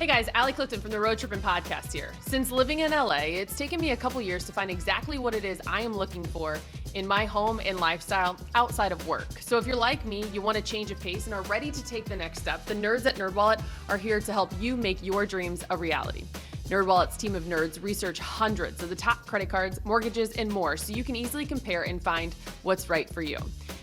Hey guys, Allie Clifton from the Road Trippin podcast here. Since living in LA, it's taken me a couple years to find exactly what it is I am looking for in my home and lifestyle outside of work. So if you're like me, you want to change of pace and are ready to take the next step, the nerds at NerdWallet are here to help you make your dreams a reality. NerdWallet's team of nerds research hundreds of the top credit cards, mortgages, and more so you can easily compare and find what's right for you.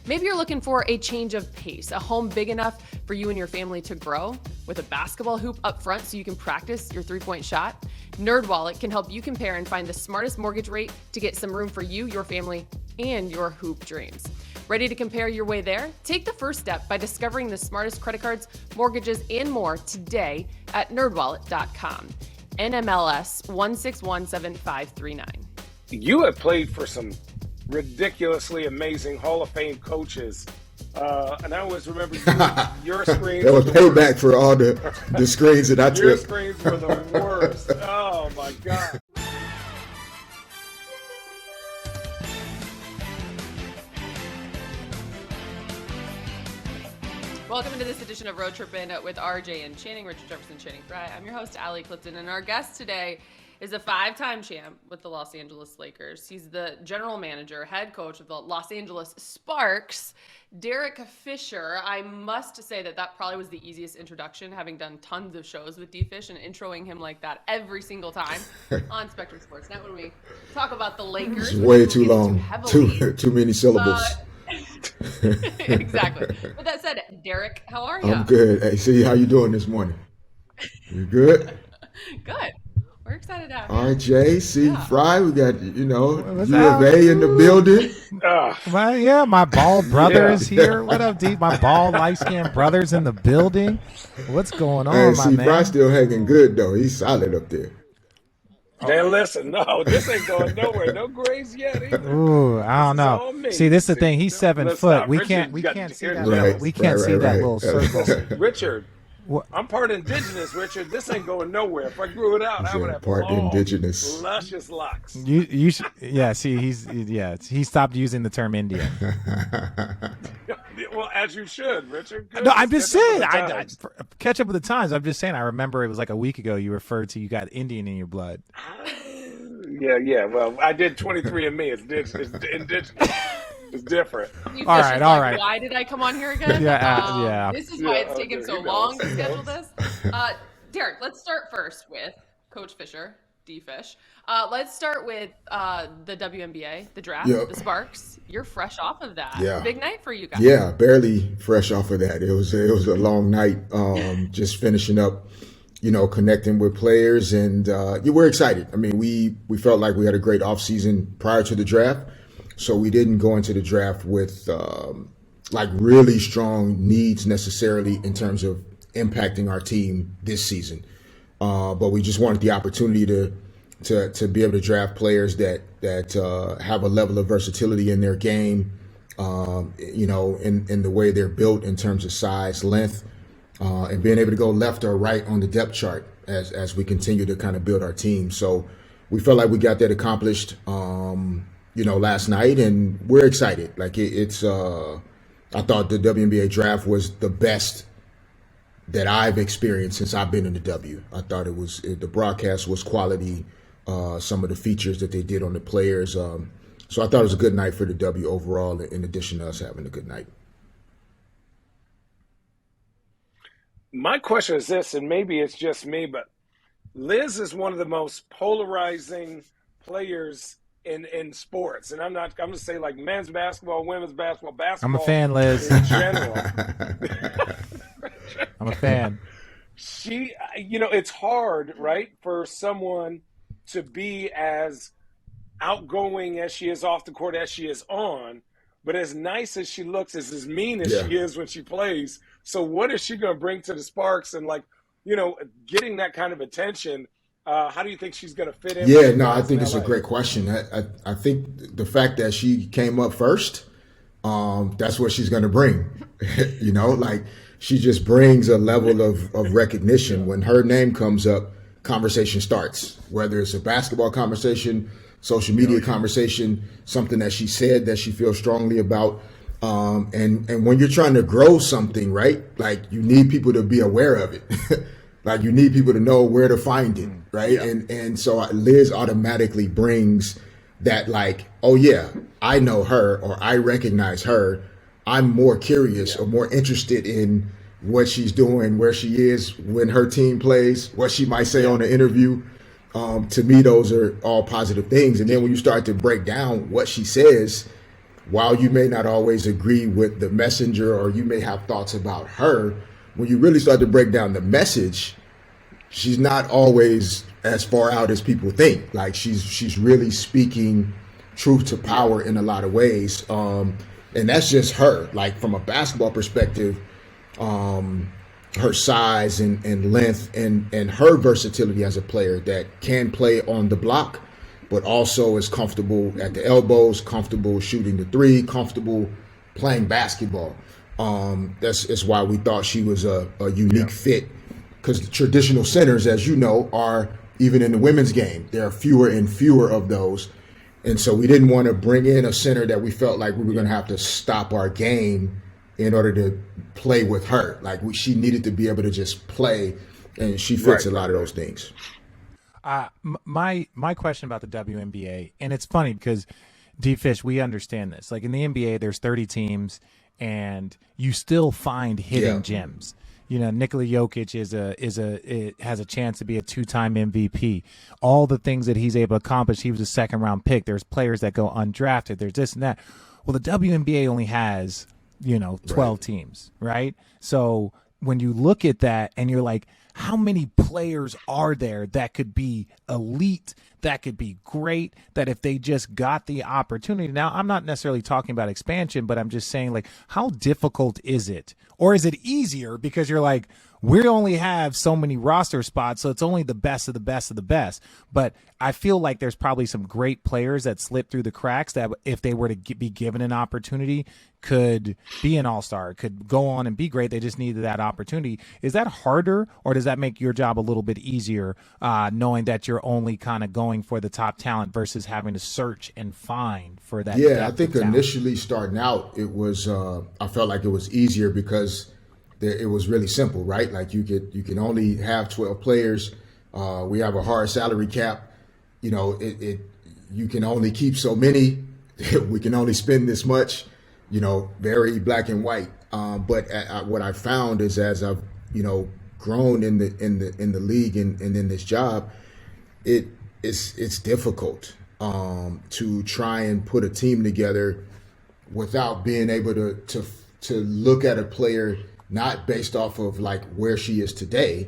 Maybe you're looking for a change of pace, a home big enough for you and your family to grow, with a basketball hoop up front so you can practice your three-point shot. NerdWallet can help you compare and find the smartest mortgage rate to get some room for you, your family, and your hoop dreams. Ready to compare your way there? Take the first step by discovering the smartest credit cards, mortgages, and more today at nerdwallet.com. NMLS 1617539. You have played for some ridiculously amazing Hall of Fame coaches. And I always remember your screens. That was payback for all the screens that I took. Your screens were the worst. Oh, my God. Welcome to this edition of Road Trippin with RJ and Channing, Richard Jefferson, Channing Frye. I'm your host, Allie Clifton, and our guest today is a five-time champ with the Los Angeles Lakers. He's the general manager, head coach of the Los Angeles Sparks, Derek Fisher. I must say that probably was the easiest introduction, having done tons of shows with D-Fish and introing him like that every single time on Spectrum Sports Net when we talk about the Lakers. It's way too long, too many syllables. Exactly. With that said, Derek, how are you? I'm good. Hey, see how you doing this morning? You good? Good. We're excited to have you. RJ, Fry, we got, U of A in the building. My bald brother is here. What up, D? My bald, light-skinned brother's in the building. What's going on, my man? Fry still hanging good, though. He's solid up there. Man, listen, no, this ain't going nowhere. No grays yet either. Ooh, I don't know. See, this is the thing. He's 7 foot. We can't see that. We can't see that little circle. Richard, I'm part indigenous, Richard. This ain't going nowhere. If I grew it out, I would have part indigenous, luscious locks. You should, yeah. See, he stopped using the term Indian. Well, as you should, Richard. Good. No, I'm just saying. I catch up with the times. I'm just saying. I remember it was like a week ago. You referred to you got Indian in your blood. Yeah. Well, I did 23andMe. It's indigenous. It's different. All right. Why did I come on here again? Yeah. This is why it's taken so long to schedule this. Derek, let's start first with Coach Fisher, D-Fish. Let's start with the WNBA, the draft, the Sparks. You're fresh off of that. Yeah. Big night for you guys. Yeah, barely fresh off of that. It was a long night. Just finishing up, connecting with players, and we're excited. I mean, we felt like we had a great offseason prior to the draft. So we didn't go into the draft with really strong needs necessarily in terms of impacting our team this season. But we just wanted the opportunity to be able to draft players that have a level of versatility in their game, in the way they're built in terms of size, length, and being able to go left or right on the depth chart as we continue to kind of build our team. So we felt like we got that accomplished. Last night, and we're excited. Like it's I thought the WNBA draft was the best that I've experienced since I've been in the W. I thought the broadcast was quality, some of the features that they did on the players. So I thought it was a good night for the W overall, in addition to us having a good night. My question is this, and maybe it's just me, but Liz is one of the most polarizing players in sports, and I'm going to say like men's basketball, women's basketball. I'm a fan, Liz. In general. I'm a fan. She, it's hard, right, for someone to be as outgoing as she is off the court as she is on, but as nice as she looks, as mean as she is when she plays. So what is she going to bring to the Sparks, and getting that kind of attention? How do you think she's going to fit in? Yeah, no, I think it's a great question. I think the fact that she came up first, that's what she's going to bring. She just brings a level of recognition. When her name comes up, conversation starts, whether it's a basketball conversation, social media conversation, something that she said that she feels strongly about. And when you're trying to grow something, right, like you need people to be aware of it. Like you need people to know where to find it, right? Yeah. And so Liz automatically brings that, like, oh yeah, I know her or I recognize her. I'm more curious or more interested in what she's doing, where she is when her team plays, what she might say on the interview. To me, those are all positive things. And then when you start to break down what she says, while you may not always agree with the messenger or you may have thoughts about her, when you really start to break down the message, she's not always as far out as people think. Like she's really speaking truth to power in a lot of ways. And that's just her. Like from a basketball perspective, her size and length and her versatility as a player that can play on the block, but also is comfortable at the elbows, comfortable shooting the three, comfortable playing basketball. That's why we thought she was a unique fit, because the traditional centers, as you know, are, even in the women's game, there are fewer and fewer of those. And so we didn't want to bring in a center that we felt like we were going to have to stop our game in order to play with her. Like she needed to be able to just play, and she fits a lot of those things. My question about the WNBA, and it's funny because D-Fish, we understand this. Like in the NBA, there's 30 teams, and you still find hidden gems. You know, Nikola Jokic has a chance to be a 2-time MVP. All the things that he's able to accomplish, he was a second-round pick. There's players that go undrafted. There's this and that. Well, the WNBA only has 12 teams, right? So when you look at that and you're like, how many players are there that could be elite, that could be great, that if they just got the opportunity? Now, I'm not necessarily talking about expansion, but I'm just saying, like, how difficult is it? Or is it easier because you're like, we only have so many roster spots, so it's only the best of the best of the best. But I feel like there's probably some great players that slip through the cracks that if they were to be given an opportunity could be an all-star, could go on and be great. They just needed that opportunity. Is that harder, or does that make your job a little bit easier, knowing that you're only kind of going for the top talent versus having to search and find for that? Yeah, I think initially starting out, it was I felt like it was easier because it was really simple, right? Like you can only have 12 players. We have a hard salary cap. You can only keep so many. We can only spend this much. Very black and white. But what I found is, as I've grown in the league and in this job, it's difficult to try and put a team together without being able to look at a player not based off of like where she is today,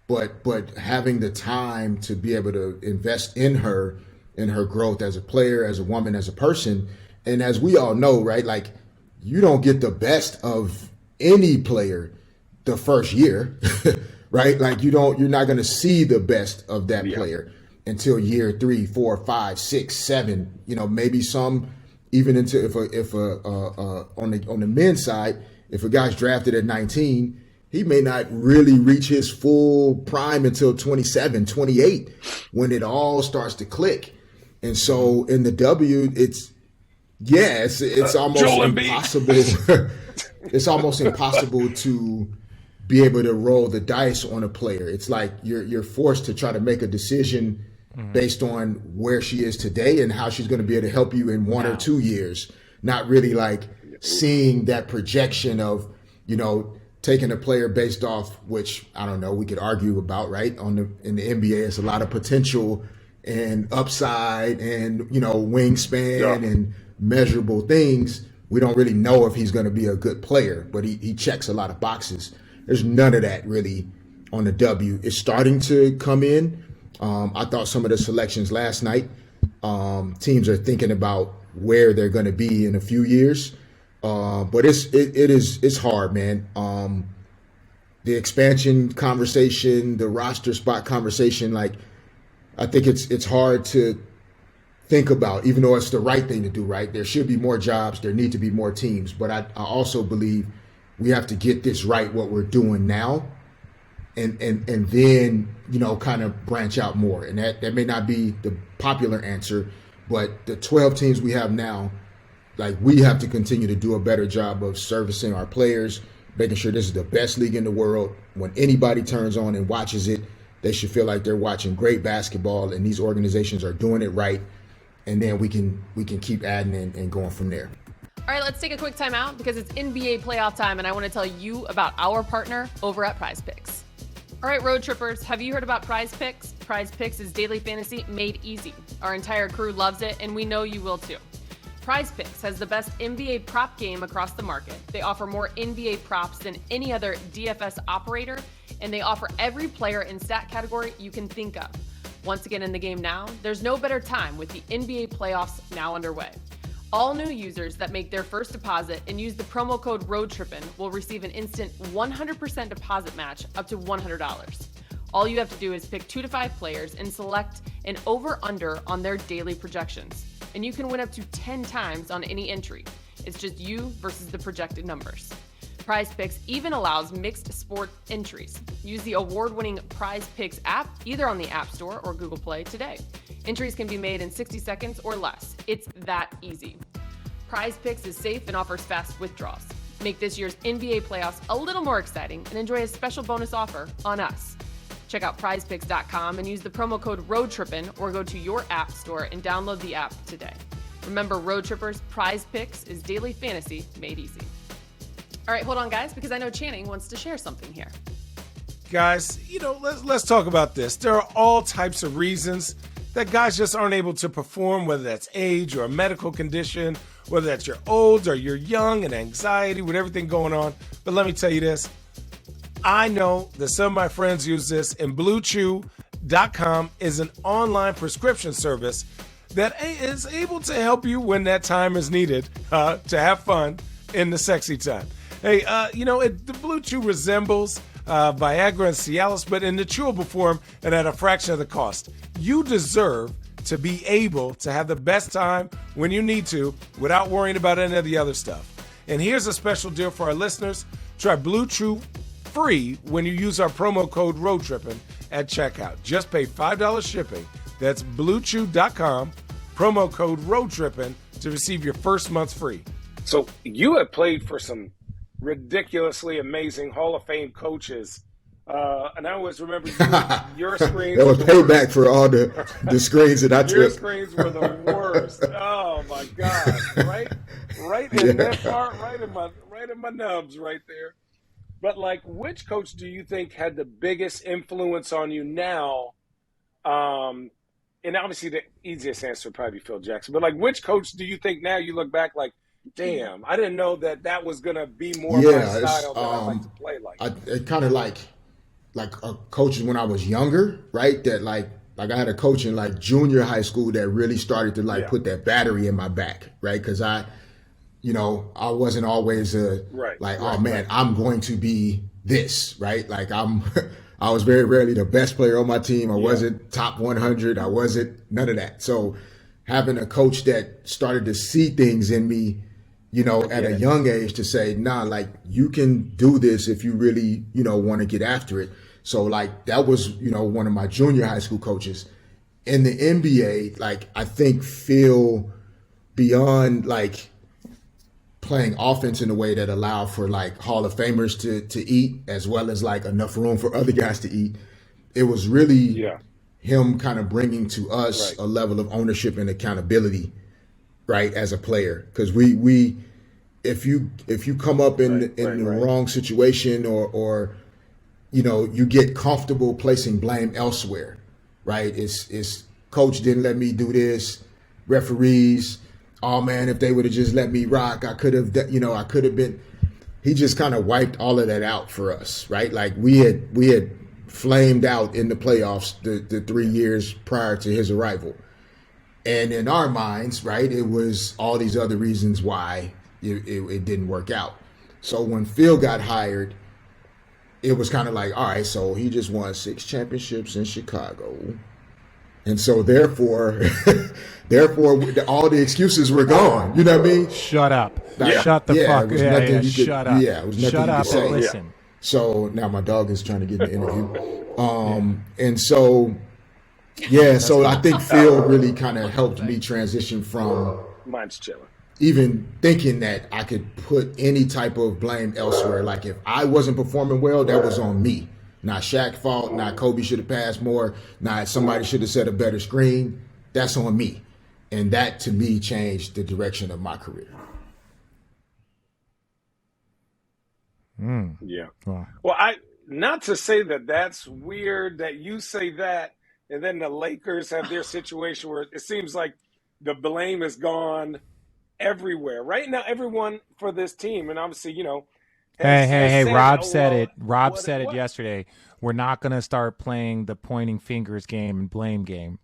but having the time to be able to invest in her growth as a player, as a woman, as a person. And as we all know, right, like you don't get the best of any player the first year, right? Like you're not going to see the best of that player until year 3, 4, 5, 6, 7. Maybe some even into if on the men's side, if a guy's drafted at 19, he may not really reach his full prime until 27, 28, when it all starts to click. And so in the W, it's almost impossible. It's almost impossible to be able to roll the dice on a player. It's like you're forced to try to make a decision based on where she is today and how she's going to be able to help you in 1 or 2 years. Not really like seeing that projection of, taking a player based off, which I don't know, we could argue about, right? In the NBA, it's a lot of potential and upside and, wingspan and measurable things. We don't really know if he's going to be a good player, but he checks a lot of boxes. There's none of that really on the W. It's starting to come in. I thought some of the selections last night, teams are thinking about where they're going to be in a few years. But it's hard, man. The expansion conversation, the roster spot conversation, like I think it's hard to think about, even though it's the right thing to do, right? There should be more jobs. There need to be more teams. But I also believe we have to get this right, what we're doing now, and then, kind of branch out more. And that may not be the popular answer, but the 12 teams we have now, like we have to continue to do a better job of servicing our players, making sure this is the best league in the world. When anybody turns on and watches it, they should feel like they're watching great basketball, and these organizations are doing it right. And then we can keep adding and going from there. All right, let's take a quick time out because it's NBA playoff time, and I want to tell you about our partner over at Prize Picks. All right, road trippers, have you heard about Prize Picks? Prize Picks is daily fantasy made easy. Our entire crew loves it, and we know you will too. Prize Picks has the best NBA prop game across the market. They offer more NBA props than any other DFS operator, and they offer every player and stat category you can think of. Once again in the game now, there's no better time with the NBA playoffs now underway. All new users that make their first deposit and use the promo code Road Trippin will receive an instant 100% deposit match up to $100. All you have to do is pick 2 to 5 players and select an over-under on their daily projections. And you can win up to 10 times on any entry. It's just you versus the projected numbers. Prize Picks even allows mixed sport entries. Use the award-winning Prize Picks app either on the App Store or Google Play today. Entries can be made in 60 seconds or less. It's that easy. Prize Picks is safe and offers fast withdrawals. Make this year's NBA playoffs a little more exciting and enjoy a special bonus offer on us. Check out prizepicks.com and use the promo code Road Trippin or go to your app store and download the app today. Remember, Road Trippers, Prize Picks is daily fantasy made easy. All right, hold on, guys, because I know Channing wants to share something here. Guys, let's talk about this. There are all types of reasons that guys just aren't able to perform, whether that's age or a medical condition, whether that's you're old or you're young and anxiety with everything going on. But let me tell you this. I know that some of my friends use this, and BlueChew.com is an online prescription service that is able to help you when that time is needed to have fun in the sexy time. Hey, the Blue Chew resembles Viagra and Cialis, but in the chewable form and at a fraction of the cost. You deserve to be able to have the best time when you need to without worrying about any of the other stuff. And here's a special deal for our listeners. Try Blue Chew free when you use our promo code Road Trippin at checkout. Just pay $5 shipping. That's BlueChew.com, promo code Road Trippin to receive your first month free. So you have played for some ridiculously amazing Hall of Fame coaches. And I always remember your screens. That was payback for all the screens that I took. Your screens were the worst. Oh my God! Right in that part, right in my nubs, right there. But which coach do you think had the biggest influence on you now? And obviously, the easiest answer would probably be Phil Jackson. But which coach do you think now you look back damn, I didn't know that was gonna be more my style that I like to play like. It kind of like coaches when I was younger, right? That I had a coach in junior high school that really started to put that battery in my back, right? Because I wasn't always I'm going to be this, right? I was very rarely the best player on my team. I wasn't top 100. I wasn't none of that. So having a coach that started to see things in me, at a young age to say, nah, you can do this if you really, want to get after it. So that was, one of my junior high school coaches. In the NBA, I think Phil, beyond playing offense in a way that allowed for Hall of Famers to eat, as well as enough room for other guys to eat, it was really him kind of bringing to us a level of ownership and accountability, right, as a player. Because we if you come up in the wrong situation or you get comfortable placing blame elsewhere, right? It's coach didn't let me do this, referees, oh man, if they would have just let me rock, I could have been. He just kind of wiped all of that out for us, right? We had flamed out in the playoffs the 3 years prior to his arrival. And in our minds, right, it was all these other reasons why it didn't work out. So when Phil got hired, it was kind of all right, so he just won 6 championships in Chicago. And so therefore, all the excuses were gone. You know what I mean? Shut up. Shut the fuck up. Shut up. Yeah, it was nothing Shut you up could say. and listen. So now my dog is trying to get in the interview. And so, so I think Phil really kind of helped me transition from mine's chilling. even thinking that I could put any type of blame elsewhere. Like if I wasn't performing well, that was on me. Not Shaq's fault, not Kobe should have passed more, not somebody should have set a better screen. That's on me. And that to me changed the direction of my career. Yeah. Wow. Well, not to say that that's weird that you say that, and then the Lakers have their situation where it seems like the blame is gone everywhere. Right now, everyone for this team, and obviously, has Hey, said, Rob oh, said well, it. Rob what- said it what? yesterday. We're not going to start playing the pointing fingers game and blame game.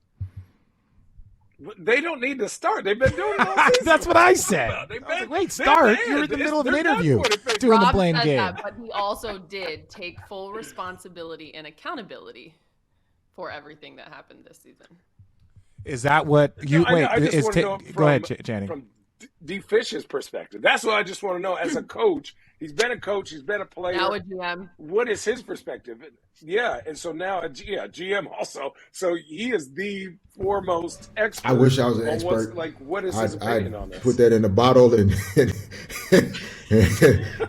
They don't need to start. They've been doing it all season. That's what I said. They've I was like, been- wait, they're start. bad. You were in the middle of an They're done interview for it. doing the Rob blame said game. that, but he also did take full responsibility and accountability for everything that happened this season. Is that what you I wait? just Is wanna know go ahead, Channing. From D. Fish's perspective, that's what I just want to know. As a coach, he's been a coach, he's been a player. Now a GM. What is his perspective? Yeah, and so now GM also. So he is the foremost expert. I wish I was an on what's- expert. Like, what is his opinion on I'd this? put that in a bottle and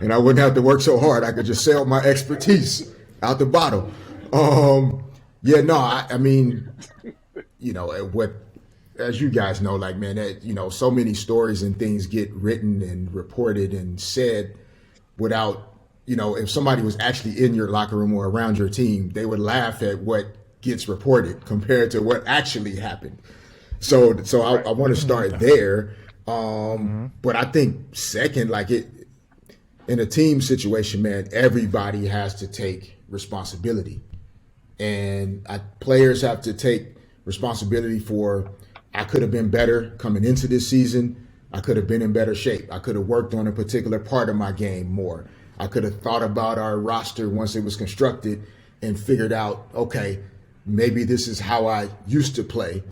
and I wouldn't have to work so hard. I could just sell my expertise out the bottle. I mean, what, as you guys know, like, man, so many stories and things get written and reported and said without, if somebody was actually in your locker room or around your team, they would laugh at what gets reported compared to what actually happened. So I want to start there. But I think second, like in a team situation, man, everybody has to take responsibility. And players have to take responsibility for, I could have been better coming into this season. I could have been in better shape. I could have worked on a particular part of my game more. I could have thought about our roster once it was constructed and figured out, okay, maybe this is how I used to play.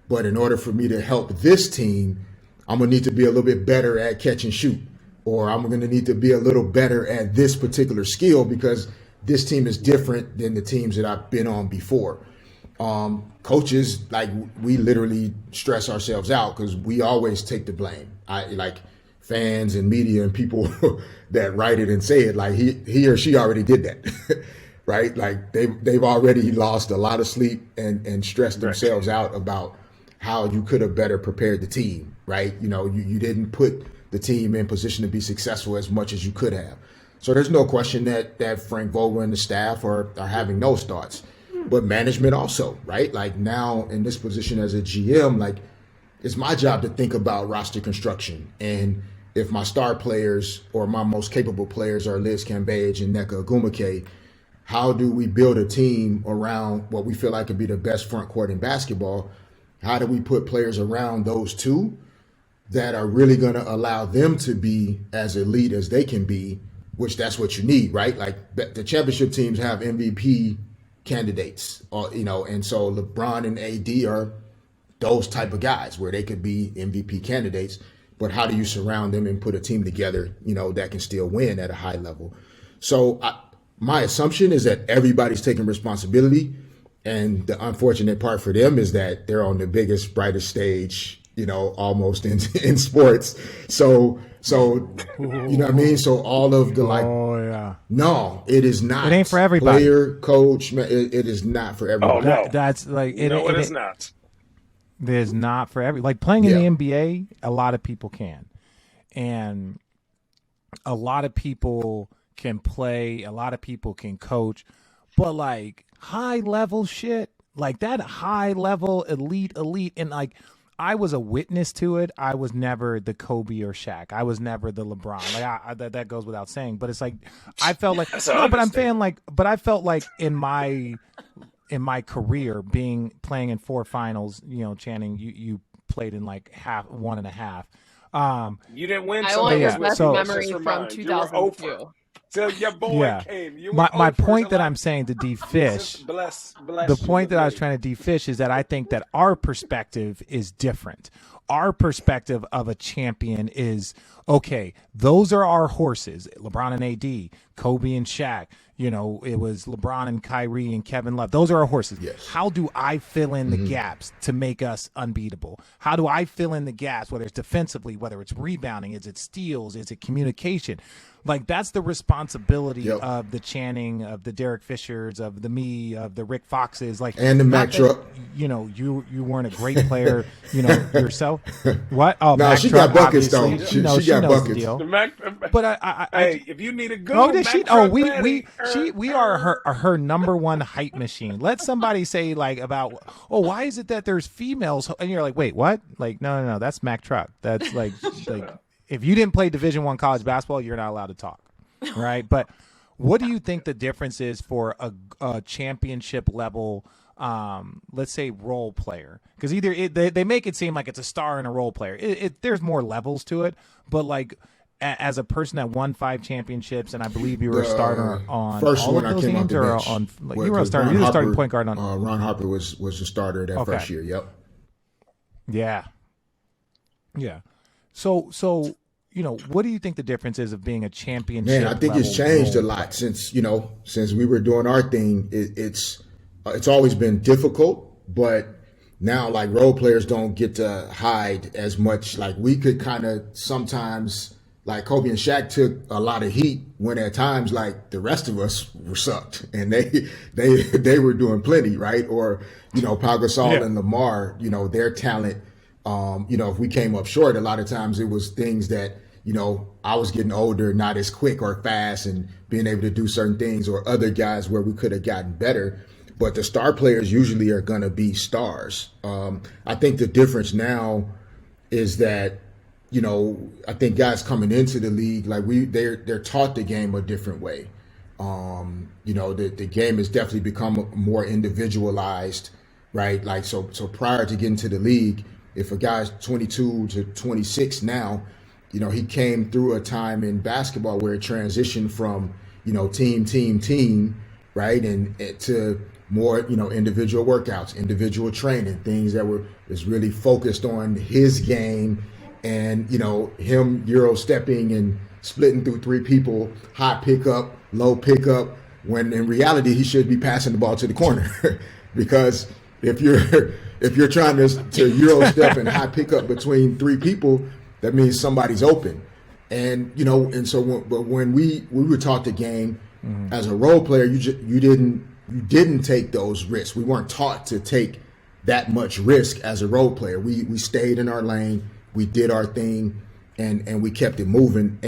But in order for me to help this team, I'm going to need to be a little bit better at catch and shoot. Or I'm going to need to be a little better at this particular skill because this team is different than the teams that I've been on before. Coaches, like, we literally stress ourselves out because we always take the blame. Fans and media and people that write it and say it, like he or she already did that, right? Like they've already lost a lot of sleep and stressed themselves out about how you could have better prepared the team, right? You didn't put the team in position to be successful as much as you could have. So there's no question that Frank Vogel and the staff are having those thoughts. But management also, right? Like now in this position as a GM, like it's my job to think about roster construction. And if my star players or my most capable players are Liz Cambage and Nneka Ogwumike, how do we build a team around what we feel like could be the best front court in basketball? How do we put players around those two that are really going to allow them to be as elite as they can be, which that's what you need, right? Like the championship teams have MVP candidates, and so LeBron and AD are those type of guys where they could be MVP candidates, but how do you surround them and put a team together, that can still win at a high level? So my assumption is that everybody's taking responsibility, and the unfortunate part for them is that they're on the biggest, brightest stage, almost in sports. So you know what I mean? So all of the no, it is not. It ain't for everybody. Player, coach, it is not for everybody. Oh, no. That's like it is not. There's not for every, like playing in the NBA, a lot of people can. And a lot of people can play, a lot of people can coach, but like high level shit, like that high level elite, and like I was a witness to it. I was never the Kobe or Shaq. I was never the LeBron. Like that goes without saying, but it's like I felt like I felt like in my career playing in 4 finals, Channing, you played in like one and a half. You didn't win. I want your Yeah. best So- memory from 2002. Till your boy came. You were My over point till that I'm saying to D-Fish, bless the you point that I was today. trying to D-Fish is that I think that our perspective is different. our perspective of a champion is, okay, those are our horses, LeBron and AD, Kobe and Shaq. You know, it was LeBron and Kyrie and Kevin Love. Those are our horses. Yes. How do I fill in the gaps to make us unbeatable? How do I fill in the gaps, whether it's defensively, whether it's rebounding, is it steals, is it communication? Like, that's the responsibility of the Channing, of the Derek Fishers, of the me, of the Rick Foxes, like, and the Mac Truck. You know, you weren't a great player, you know, yourself. What? Oh, no, Mac she Truck, got buckets obviously. though. She She got knows buckets. the deal. The Mac, But hey, if you need a good oh, one, did Mac she? Truck Oh, Daddy, we are her number one hype machine. Let somebody say like about, oh, why is it that there's females? And you're like, wait, what? Like, no, that's Mac Truck. That's like if you didn't play Division I college basketball, you're not allowed to talk. Right. But what do you think the difference is for a championship level, let's say, role player? Because either they make it seem like it's a star and a role player. There's more levels to it. But like, as a person that won 5 championships, and I believe you were a starter on first all one of those I came teams, off the or bench. on like, Well, you were a 'cause starter. Ron You were a starting Harper- point guard on. Ron Harper was the starter that first year. Yep. Yeah. So you know, what do you think the difference is of being a championship? Man, I think it's level changed a role lot since we were doing our thing. It's always been difficult, but now like role players don't get to hide as much. Like we could kind of sometimes, like Kobe and Shaq took a lot of heat when at times like the rest of us were sucked and they were doing plenty, right? Or Pau Gasol and Lamar, their talent. If we came up short, a lot of times it was things that, I was getting older, not as quick or fast and being able to do certain things, or other guys where we could have gotten better. But the star players usually are going to be stars. I think the difference now is that, I think guys coming into the league, like they're taught the game a different way. The game has definitely become more individualized, right? Like, so prior to getting to the league, if a guy's 22 to 26 now, he came through a time in basketball where it transitioned from, team, right? And to more, individual workouts, individual training, things that was really focused on his game and, him Euro stepping and splitting through 3 people, high pickup, low pickup, when in reality he should be passing the ball to the corner because if you're trying to Euro step and high pickup between 3 people, that means somebody's open. And so when we were taught the game as a role player, you didn't take those risks. We weren't taught to take that much risk as a role player. We stayed in our lane, we did our thing, and we kept it moving.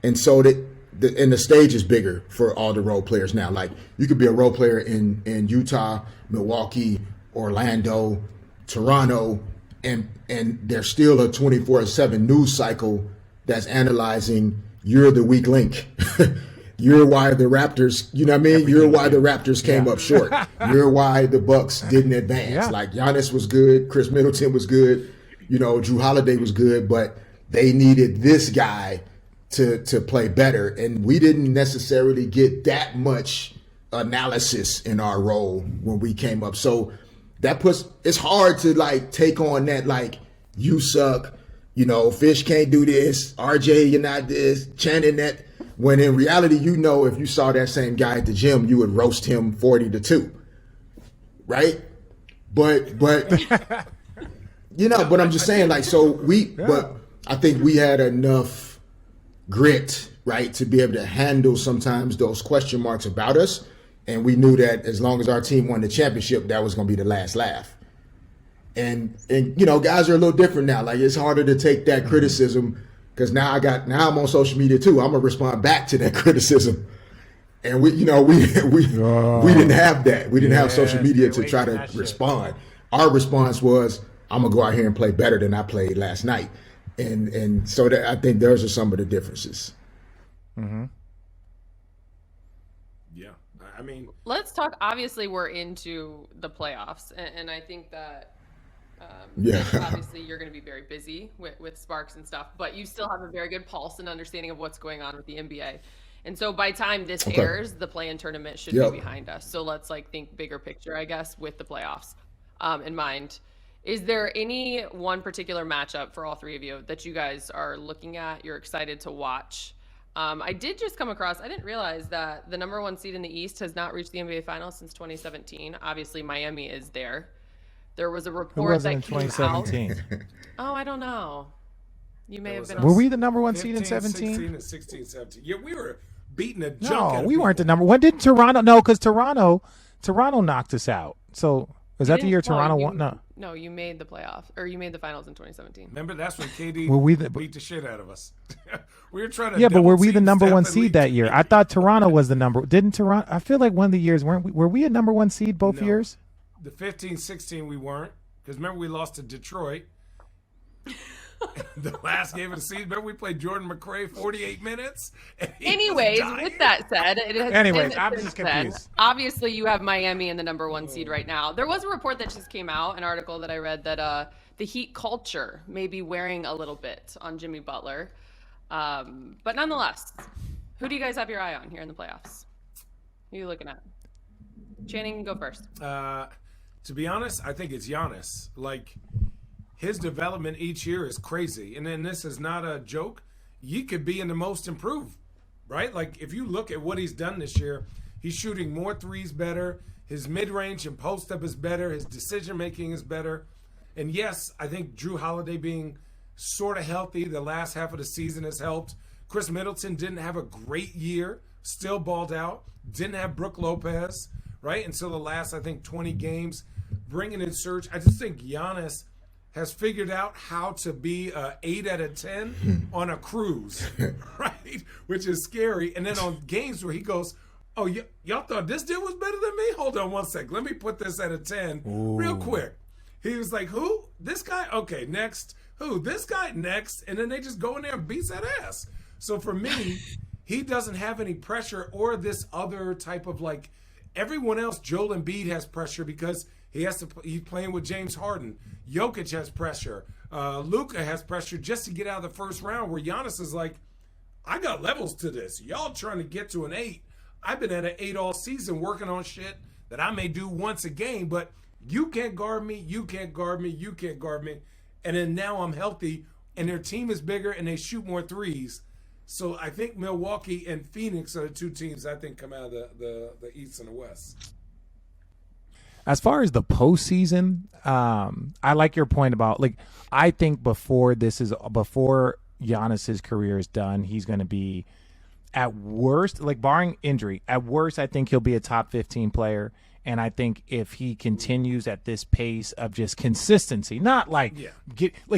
And so the stage is bigger for all the role players now. Like you could be a role player in Utah, Milwaukee, Orlando, Toronto, and there's still a 24/7 news cycle that's analyzing you're the weak link. You're why the Raptors, You're why the Raptors came up short. You're why the Bucks didn't advance. Yeah. Like Giannis was good, Chris Middleton was good, Drew Holiday was good, but they needed this guy to play better. And we didn't necessarily get that much analysis in our role when we came up. So it's hard to like take on that, like you suck, Fish can't do this, RJ, you're not this, Channing that, when in reality, if you saw that same guy at the gym, you would roast him 40-2, right? But but I'm just saying, like, but I think we had enough grit, right, to be able to handle sometimes those question marks about us. And we knew that as long as our team won the championship, that was going to be the last laugh. And guys are a little different now. Like it's harder to take that criticism because now I'm on social media too. I'm gonna respond back to that criticism. And we didn't have that. We didn't have social media to try to respond. Our response was, I'm gonna go out here and play better than I played last night. And so that I think those are some of the differences. Mm-hmm. Yeah, I mean, let's talk. Obviously, we're into the playoffs, and I think that obviously you're going to be very busy with Sparks and stuff, but you still have a very good pulse and understanding of what's going on with the NBA. And so by time this airs, the play-in tournament should be behind us. So let's think bigger picture, I guess, with the playoffs in mind. Is there any one particular matchup for all three of you that you guys are looking at, you're excited to watch? I did just come across, I didn't realize that the number 1 seed in the East has not reached the NBA Finals since 2017. Obviously, Miami is there. There was a report that came out. 2017? Oh, I don't know. You may have been. Were we the number 1 seed 15, in 17? 16, and 16, 17. Yeah, we were beating the junk out No, of we people. weren't the number. When did Toronto? No, because Toronto knocked us out. So was that the year Toronto won? No. No, you made the playoffs, or you made the finals in 2017. Remember, that's when KD Were we beat the shit out of us. We were trying to. Yeah, but were we the double-team number Steph 1 and seed lead that to year? beat I them. thought Toronto was the number. Didn't Toronto? I feel like one of the years weren't we? Were we a number 1 seed both No. years? The 15, 16, we weren't. Because remember, we lost to Detroit. The last game of the season. Remember, we played Jordan McRae 48 minutes. And he was Anyways, dying. with that said, it has Anyways, been I'm since just then. confused. Obviously, you have Miami in the number 1 seed right now. There was a report that just came out, an article that I read that the Heat culture may be wearing a little bit on Jimmy Butler. But nonetheless, who do you guys have your eye on here in the playoffs? Who are you looking at? Channing, go first. To be honest, I think it's Giannis. Like, his development each year is crazy. And then this is not a joke. You could be in the most improved, right? Like, if you look at what he's done this year, he's shooting more threes better. His mid-range and post-up is better. His decision-making is better. And yes, I think Drew Holiday being sort of healthy the last half of the season has helped. Chris Middleton didn't have a great year, still balled out. Didn't have Brook Lopez, right? Until the last, I think, 20 games. Bringing in Serge. I just think Giannis has figured out how to be a 8 out of 10 on a cruise, right? Which is scary. And then on games where he goes, oh, y'all thought this dude was better than me? Hold on one sec. Let me put this at a 10 real quick. He was like, who? This guy? Okay, next. Who? This guy? Next. And then they just go in there and beats that ass. So for me, he doesn't have any pressure or this other type of like everyone else. Joel Embiid has pressure because he's playing with James Harden. Jokic has pressure. Luka has pressure just to get out of the first round, where Giannis is like, I got levels to this. Y'all trying to get to an 8. I've been at an 8 all season working on shit that I may do once a game, but you can't guard me, you can't guard me, you can't guard me. And then now I'm healthy, and their team is bigger, and they shoot more threes. So I think Milwaukee and Phoenix are the two teams I think come out of the East and the West. As far as the postseason, I like your point about, like, I think before Giannis's career is done, he's going to be at worst, like barring injury, at worst, I think he'll be a top 15 player. And I think if he continues at this pace of just consistency, not like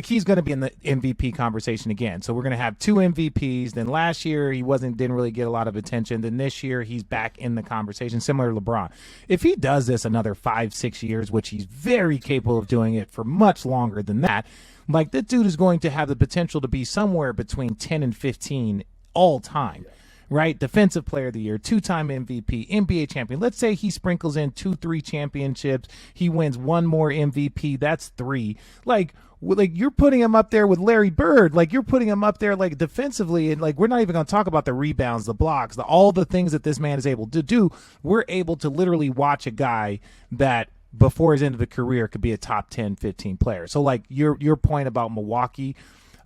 he's going to be in the MVP conversation again. So we're going to have 2 MVPs. Then last year he didn't really get a lot of attention. Then this year he's back in the conversation, similar to LeBron. If he does this another 5-6 years, which he's very capable of doing it for much longer than that, like, this dude is going to have the potential to be somewhere between 10 and 15 all time. Right? Defensive player of the year, 2-time MVP, NBA champion. Let's say he sprinkles in 2-3 championships. He wins 1 more MVP. That's 3. Like you're putting him up there with Larry Bird. Like, you're putting him up there, like, defensively. And, like, we're not even going to talk about the rebounds, the blocks, all the things that this man is able to do. We're able to literally watch a guy that before his end of the career could be a top 10, 15 player. So, like, your point about Milwaukee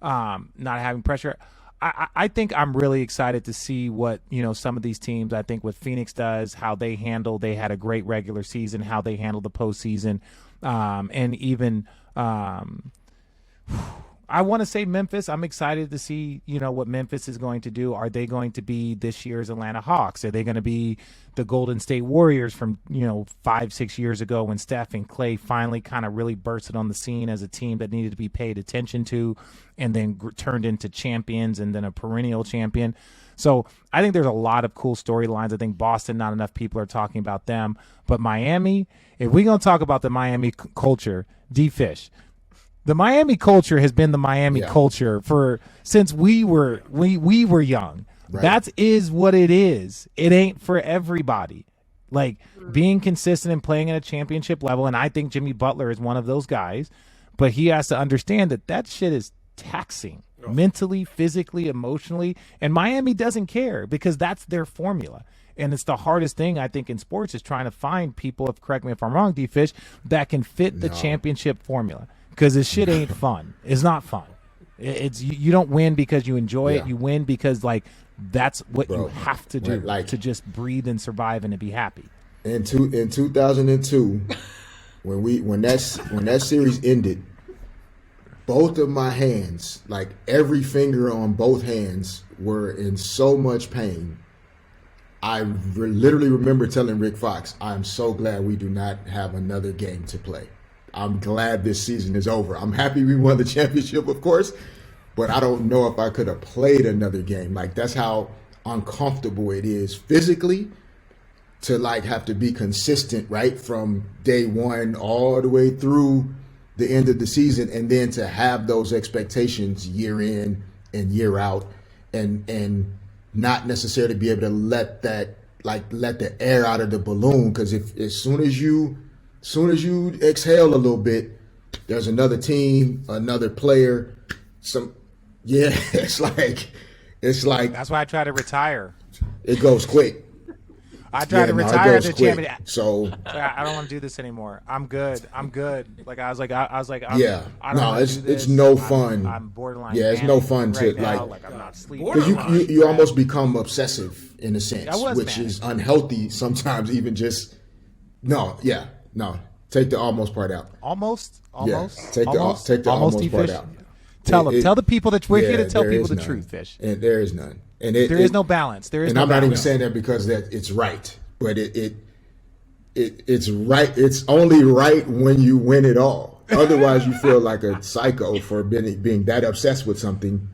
not having pressure, I think I'm really excited to see what, some of these teams, I think what Phoenix does, how they had a great regular season, how they handle the postseason. And even, I want to say Memphis. I'm excited to see, what Memphis is going to do. Are they going to be this year's Atlanta Hawks? Are they going to be the Golden State Warriors from, 5-6 years ago when Steph and Clay finally kind of really bursted on the scene as a team that needed to be paid attention to and then turned into champions and then a perennial champion? So I think there's a lot of cool storylines. I think Boston, not enough people are talking about them. But Miami, if we're going to talk about the Miami culture, D-Fish, the Miami culture has been the Miami culture since we were young. Right. That is what it is. It ain't for everybody. Like, being consistent and playing at a championship level, and I think Jimmy Butler is one of those guys, but he has to understand that shit is taxing mentally, physically, emotionally, and Miami doesn't care because that's their formula. And it's the hardest thing, I think, in sports is trying to find people, correct me if I'm wrong, D-Fish, that can fit the championship formula. because this shit ain't fun. It's not fun. It's you don't win because you enjoy it. You win because like that's what you have to do to just breathe and survive and to be happy. In 2002, when that series ended, both of my hands, like every finger on both hands, were in so much pain. I literally remember telling Rick Fox, "I'm so glad we do not have another game to play. I'm glad this season is over. I'm happy we won the championship, of course, but I don't know if I could have played another game." Like, that's how uncomfortable it is physically to like have to be consistent, right, from day one all the way through the end of the season, and then to have those expectations year in and year out, and not necessarily be able to let the air out of the balloon, because if as soon as you exhale a little bit, there's another team, another player, it's like that's why I try to retire. It goes quick. I tried to retire the champion. So I don't want to do this anymore. I'm good. Like I was like, it's no fun. I'm borderline. Yeah, it's no fun right to now, like I'm not sleeping. because you almost become obsessive in a sense, which manic. is unhealthy sometimes. Even just take the almost part out. Almost. Take the almost part out. Tell the people that we're here to tell people the truth, Fish. And there is none. And there is no balance. There is and no I'm not balance. even saying that because that it's right, but it's right. It's only right when you win it all. Otherwise, you feel like a psycho for being that obsessed with something,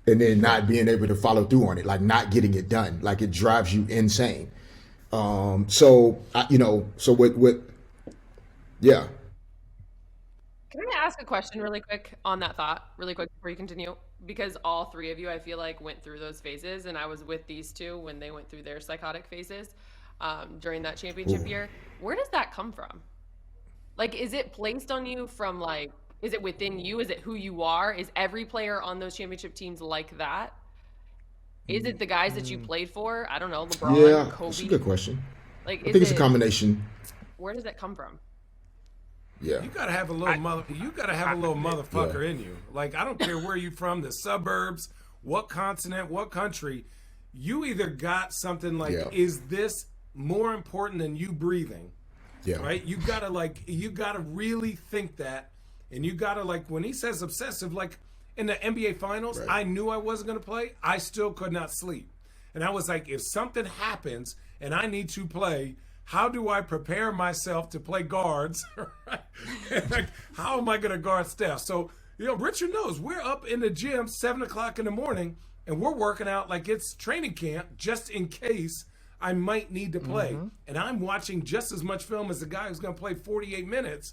and then not being able to follow through on it, like not getting it done. Like it drives you insane. So yeah. Can I ask a question really quick on that thought, really quick before you continue? Because all three of you, I feel like, went through those phases, and I was with these two when they went through their psychotic phases during that championship year. Where does that come from? Like, is it placed on you from, like, is it within you? Is it who you are? Is every player on those championship teams like that? Is it the guys that you played for? I don't know, LeBron, Kobe? That's a good question. Like, I think it's a combination. Where does it come from? Yeah, you gotta have a little motherfucker in you. Like, I don't care where you from, the suburbs, what continent, what country. You either got something like, is this more important than you breathing? Yeah. Right? You gotta really think that, and you gotta, like, when he says obsessive, like in the NBA Finals, I knew I wasn't gonna play. I still could not sleep, and I was like, if something happens and I need to play, how do I prepare myself to play guards? Like, how am I going to guard Steph? So, Richard knows we're up in the gym 7:00 in the morning, and we're working out like it's training camp just in case I might need to play. Mm-hmm. And I'm watching just as much film as the guy who's going to play 48 minutes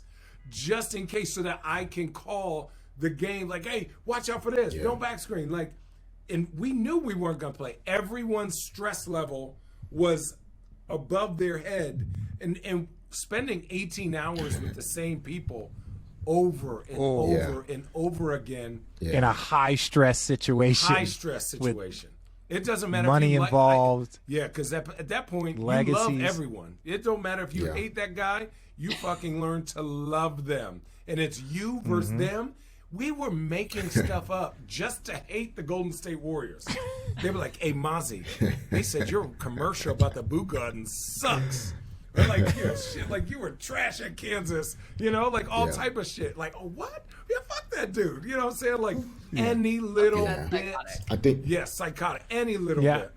just in case, so that I can call the game like, hey, watch out for this. Don't back screen. Like, and we knew we weren't going to play. Everyone's stress level was above their head, and spending 18 hours with the same people over and over and over again in a high stress situation. It doesn't matter money if you involved. Because at that point, legacies. You love everyone. It don't matter if you hate that guy. You fucking learn to love them, and it's you versus them. We were making stuff up just to hate the Golden State Warriors. They were like, hey, Mozzie, they said your commercial about the Boo Garden sucks. They're like, shit, like you were trash at Kansas, like all type of shit. Like, oh, what? Yeah, fuck that dude. You know what I'm saying? Like, any little bit. I think. Yes, psychotic. Any little bit.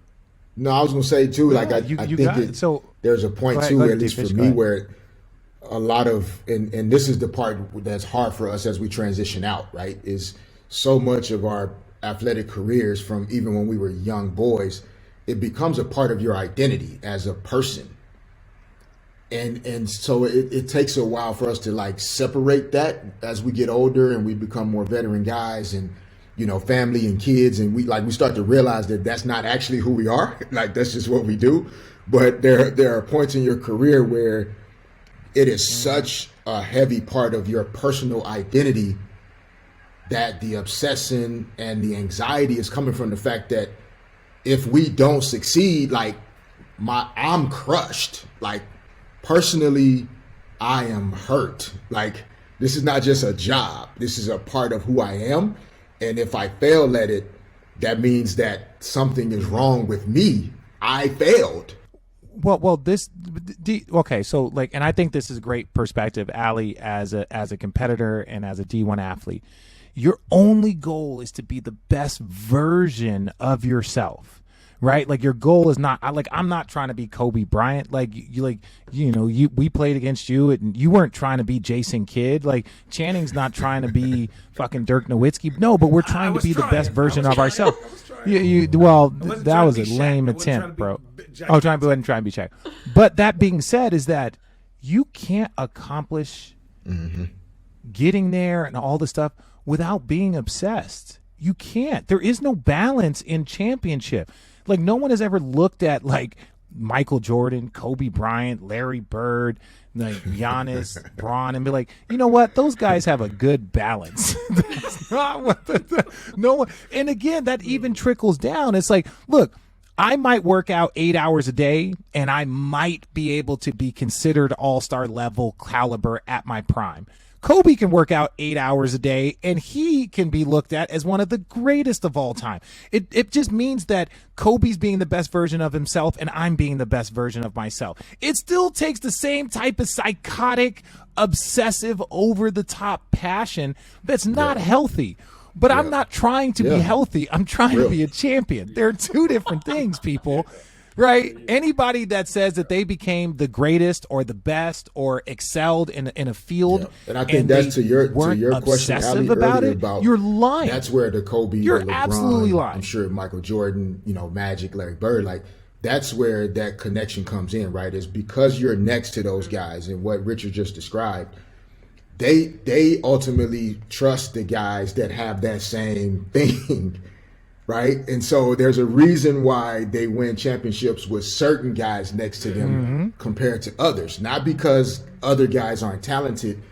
No, I was going to say, too, like, I think there's a point, too, at least for me, where a lot of, and this is the part that's hard for us as we transition out, right, is so much of our athletic careers from even when we were young boys, it becomes a part of your identity as a person. And so it takes a while for us to like separate that as we get older and we become more veteran guys and, family and kids. And we start to realize that that's not actually who we are. Like, that's just what we do. But there are points in your career where it is such a heavy part of your personal identity that the obsession and the anxiety is coming from the fact that if we don't succeed, like I'm crushed. Like, personally, I am hurt. Like, This is not just a job. This is a part of who I am. And if I fail at it, that means that something is wrong with me. I failed. Well, okay. So like, and I think this is a great perspective, Ali, as a competitor and as a D1 athlete. Your only goal is to be the best version of yourself, right? Like your goal is not I'm not trying to be Kobe Bryant. Like we played against you and you weren't trying to be Jason Kidd. Like Channing's not trying to be fucking Dirk Nowitzki. No, but we're trying to be the best version of ourselves. That was a lame attempt, bro. Trying to be Shaq. But that being said, is that you can't accomplish getting there and all this stuff without being obsessed. You can't. There is no balance in championship. Like no one has ever looked at like Michael Jordan, Kobe Bryant, Larry Bird, like Giannis, Braun, and be like, you know what? Those guys have a good balance. That's not what no one. And again, that even trickles down. It's like, look, I might work out 8 hours a day, and I might be able to be considered all-star level caliber at my prime. Kobe can work out 8 hours a day, and he can be looked at as one of the greatest of all time. It just means that Kobe's being the best version of himself, and I'm being the best version of myself. It still takes the same type of psychotic, obsessive, over-the-top passion that's not healthy. But I'm not trying to be healthy. I'm trying to be a champion. They're two different things, people. Right? Anybody that says that they became the greatest or the best or excelled in a field, and I think that's to your question, Ali, about earlier it, about you're lying. That's where the Kobe, you're LeBron, absolutely lying. I'm sure Michael Jordan, Magic, Larry Bird, like that's where that connection comes in, right? Is because you're next to those guys, and what Richard just described. They ultimately trust the guys that have that same thing. Right. And so there's a reason why they win championships with certain guys next to them compared to others. Not because other guys aren't talented,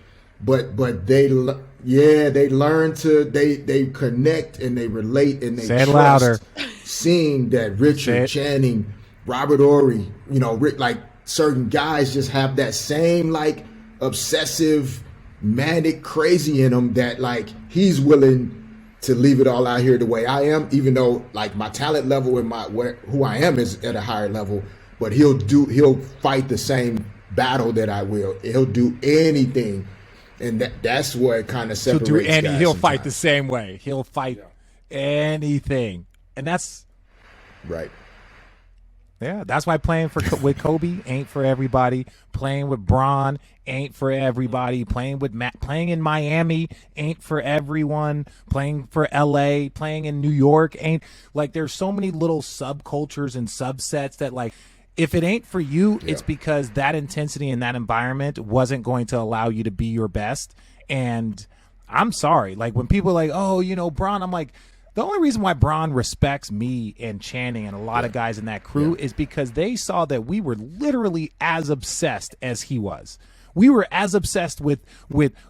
but they learn to they connect and they relate and they Say it trust louder. Seeing that Richard Channing, Robert Ory, like certain guys just have that same like obsessive, manic crazy in them that like he's willing to leave it all out here the way I am, even though like my talent level and who I am is at a higher level, but he'll fight the same battle that I will. He'll do anything, and that's what kind of separates guys. He'll fight the same way. He'll fight anything, and that's right. Yeah, that's why playing with Kobe ain't for everybody. Playing with Bron ain't for everybody. Playing in Miami ain't for everyone. Playing for LA, playing in New York ain't like there's so many little subcultures and subsets that like if it ain't for you, it's because that intensity and that environment wasn't going to allow you to be your best. And I'm sorry, like when people are like, oh, Bron, I'm like, the only reason why Bron respects me and Channing and a lot of guys in that crew is because they saw that we were literally as obsessed as he was. We were as obsessed with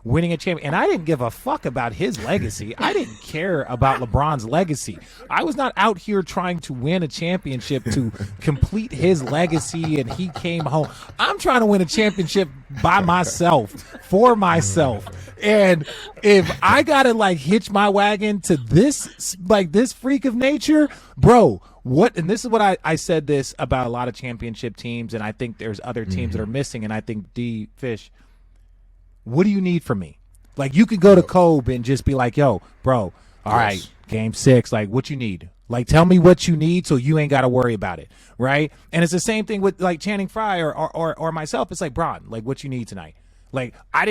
winning a championship. And I didn't give a fuck about his legacy. I didn't care about LeBron's legacy. I was not out here trying to win a championship to complete his legacy and he came home. I'm trying to win a championship by myself, for myself. And if I got to like hitch my wagon to this freak of nature, bro, what, and this is what I said this about a lot of championship teams, and I think there's other teams that are missing, and I think D Fish, what do you need from me? Like you could go to Kobe and just be like, yo, bro, all right, game 6, like what you need? Like tell me what you need so you ain't got to worry about it, right? And it's the same thing with like Channing Frye or myself. It's like, Bron, like what you need tonight? Like I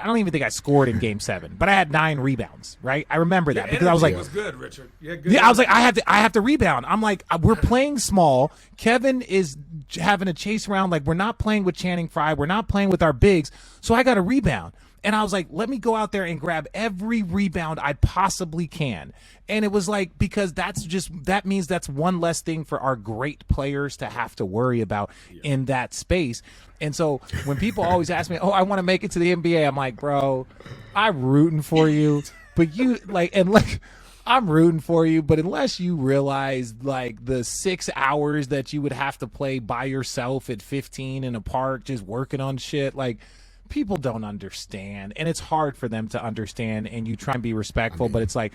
don't even think I scored in Game 7, but I had 9 rebounds. Right, I remember that because I was like, was good, Richard. I was like, I have to rebound. I'm like, we're playing small. Kevin is having a chase around. Like we're not playing with Channing Frye. We're not playing with our bigs. So I got to rebound. And I was like, let me go out there and grab every rebound I possibly can. And it was like, because that means that's one less thing for our great players to have to worry about in that space. And so when people always ask me, oh, I want to make it to the NBA, I'm like, bro, I'm rooting for you. But I'm rooting for you. But unless you realize like the 6 hours that you would have to play by yourself at 15 in a park, just working on shit, like, people don't understand, and it's hard for them to understand, and you try and be respectful, but it's like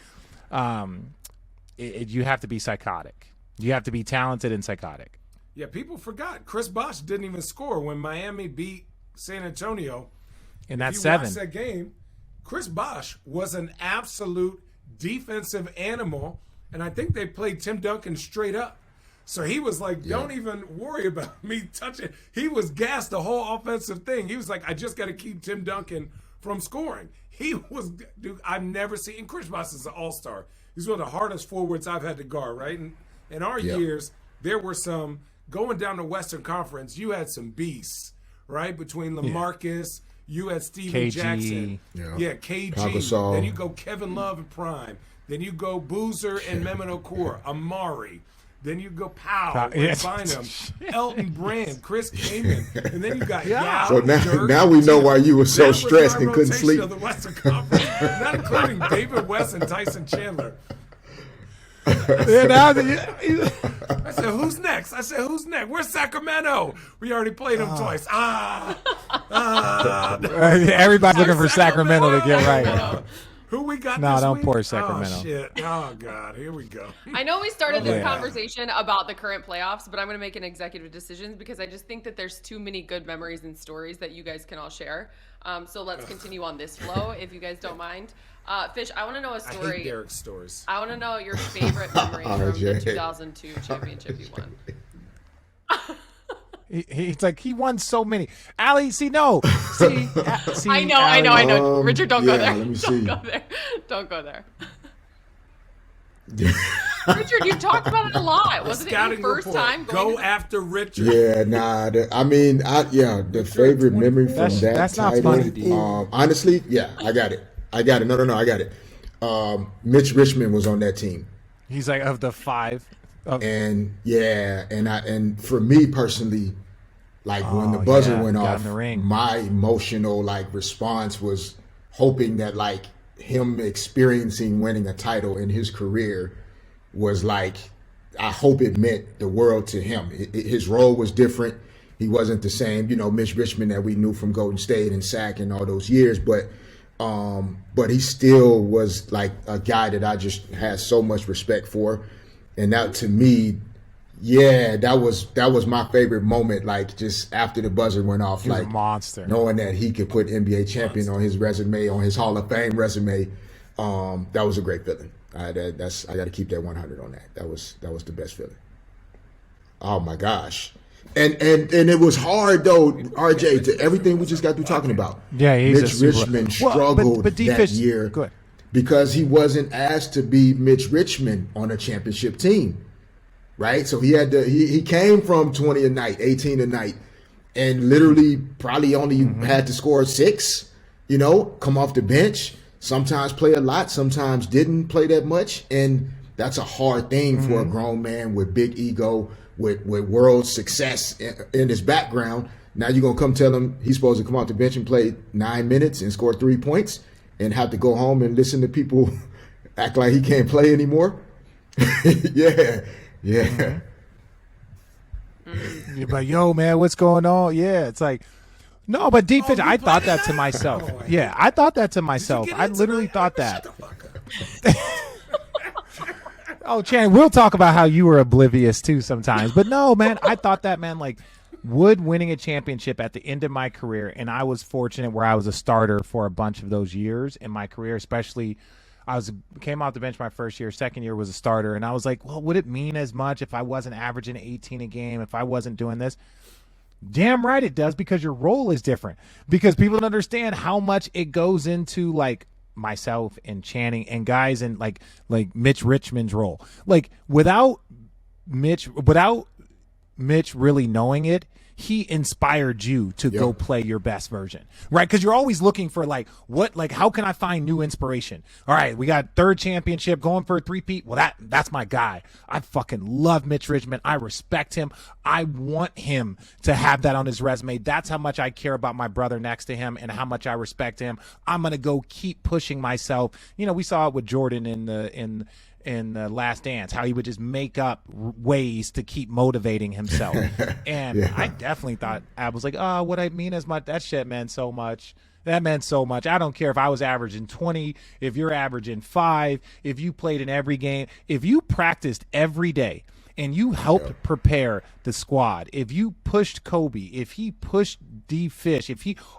you have to be psychotic. You have to be talented and psychotic. Yeah, people forgot. Chris Bosh didn't even score when Miami beat San Antonio. And that's if you 7. watch that game, Chris Bosh was an absolute defensive animal, and I think they played Tim Duncan straight up. So he was like, don't even worry about me touching. He was gassed the whole offensive thing. He was like, I just got to keep Tim Duncan from scoring. He was, dude, I've never seen, and Chris Bosh is an all-star. He's one of the hardest forwards I've had to guard, right? And in our years, there were some, going down the Western Conference, you had some beasts, right? Between LaMarcus, you had Steven KG. Jackson. Yeah, KG. Then you go Kevin Love and Prime. Then you go Boozer and Mehmet Okur, Amari. Then you go Powell, Bynum, Elton Brand, Chris Kaman. And then you got Yao, So Dirk, now we know why you were so that stressed was my and couldn't rotation sleep. of the Western Conference, not including David West and Tyson Chandler. I said, who's next? Who's next? Where's Sacramento? We already played them twice. Everybody's looking for Sacramento to get right. Who we got No, this don't week? pour Sacramento. Oh, shit. Oh, God. Here we go. I know we started this conversation about the current playoffs, but I'm going to make an executive decision because I just think that there's too many good memories and stories that you guys can all share. So let's continue on this flow, if you guys don't mind. Fish, I want to know a story. I hate Derek's stories. I want to know your favorite memory from the 2002 championship you won. He's like, he won so many. Allie, no. See, I know. Richard, don't go there. Let me see. Don't go there. Richard, you talked about it a lot. Wasn't it your first time going Go after Richard. Yeah, the favorite memory from that's not title. funny, dude. Honestly, I got it. No, I got it. Mitch Richmond was on that team. He's like, of the 5. And for me personally, like when the buzzer went off, my emotional response was hoping that him experiencing winning a title in his career was I hope it meant the world to him. His role was different. He wasn't the same, Mitch Richmond that we knew from Golden State and Sac and all those years, but he still was a guy that I just had so much respect for. And that to me, that was my favorite moment. Just after the buzzer went off, He's a monster, knowing that he could put NBA champion on his resume, on his Hall of Fame resume. That was a great feeling. I got to keep that 100 on that. That was the best feeling. Oh my gosh, and it was hard though, RJ, to everything we just got through talking about. Yeah, Mitch Richmond struggled that year. Go ahead. Because he wasn't asked to be Mitch Richmond on a championship team, right? So he came from 20 a night, 18 a night, and literally probably only had to score 6, come off the bench, sometimes play a lot, sometimes didn't play that much. And that's a hard thing for a grown man with big ego, with world success in his background. Now you're going to come tell him he's supposed to come off the bench and play 9 minutes and score 3 points? And have to go home and listen to people act like he can't play anymore. Yeah. You're like, yo, man, what's going on? Yeah, it's like, no, but defense. I thought that to myself. Yeah, I thought that to myself. I literally thought that. Oh, Chan, we'll talk about how you were oblivious too sometimes. But no, man, I thought that, man, Wood winning a championship at the end of my career, and I was fortunate where I was a starter for a bunch of those years in my career, especially came off the bench my first year, second year was a starter, and I was like, well, would it mean as much if I wasn't averaging 18 a game, if I wasn't doing this? Damn right it does, because your role is different, because people don't understand how much it goes into myself and Channing and guys in like Mitch Richmond's role. Without Mitch really knowing it, he inspired you to go play your best version, right? Because you're always looking for how can I find new inspiration? All right, we got 3rd championship going for a 3-peat. Well, that's my guy. I fucking love Mitch Richmond. I respect him. I want him to have that on his resume. That's how much I care about my brother next to him and how much I respect him. I'm gonna go keep pushing myself. We saw it with Jordan in in The Last Dance, how he would just make up ways to keep motivating himself. And I definitely thought, I was like, oh, what I mean is that shit meant so much. That meant so much. I don't care if I was averaging 20, if you're averaging 5, if you played in every game, if you practiced every day and you helped prepare the squad, if you pushed Kobe, if he pushed D Fish,